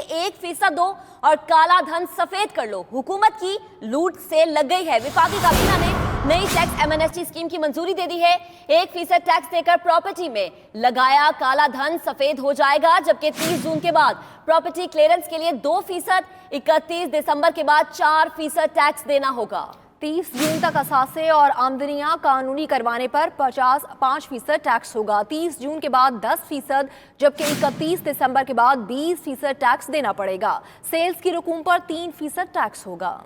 1% दो और काला धन सफेद कर लो। हुकूमत की लूट से लग गई है। विफाकी काबीना ने नई टैक्स एमनेस्टी स्कीम की मंजूरी दे दी है। 1% टैक्स देकर प्रॉपर्टी में लगाया काला धन सफेद हो जाएगा, जबकि 30 जून के बाद प्रॉपर्टी क्लियरेंस के लिए 2%, 31 दिसंबर के बाद 4% टैक्स देना होगा। 30 जून तक असासे और आमदनियां कानूनी करवाने पर 5% टैक्स होगा। 30 जून के बाद 10%, जबकि 31 दिसंबर के बाद 20% टैक्स देना पड़ेगा। सेल्स की रकूम पर 3% टैक्स होगा।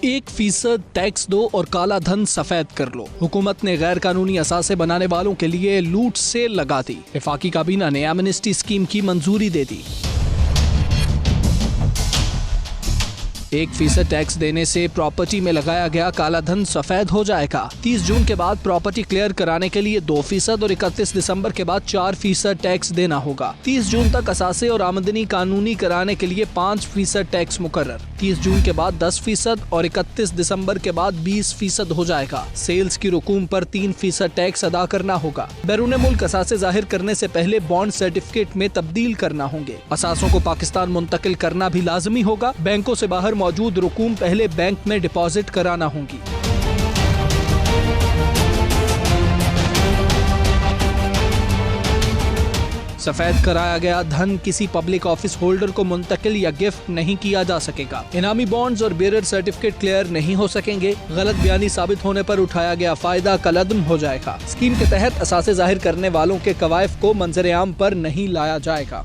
एक फीसद टैक्स दो और काला धन सफेद कर लो। हुकूमत ने गैर कानूनी असासे बनाने वालों के लिए लूट सेल लगा दी। वफाकी काबीना ने एमनेस्टी स्कीम की मंजूरी दे दी। 1% टैक्स देने से प्रॉपर्टी में लगाया गया काला धन सफेद हो जाएगा। 30 जून के बाद प्रॉपर्टी क्लियर कराने के लिए 2% और 31 दिसंबर के बाद 4% टैक्स देना होगा। 30 जून तक असासे और आमदनी कानूनी कराने के लिए 5% टैक्स मुकर्रर। 30 जून के बाद 10% और 31 दिसंबर के बाद 20% हो जाएगा। सेल्स की रकूम पर 3% टैक्स अदा करना होगा। बैरून मुल्क असासे जाहिर करने से पहले बॉन्ड सर्टिफिकेट में तब्दील करना होंगे। असासों को पाकिस्तान मुंतकिल करना भी लाजमी होगा। बैंकों से बाहर मौजूद रकूम पहले बैंक में डिपॉजिट कराना होंगी। सफेद कराया गया धन किसी पब्लिक ऑफिस होल्डर को मुंतकिल या गिफ्ट नहीं किया जा सकेगा। इनामी बॉन्ड्स और बेरर सर्टिफिकेट क्लियर नहीं हो सकेंगे। गलत बयानी साबित होने पर उठाया गया फायदा कलअदम हो जाएगा। स्कीम के तहत असासे जाहिर करने वालों के कवायफ को मंजर आम पर नहीं लाया जाएगा।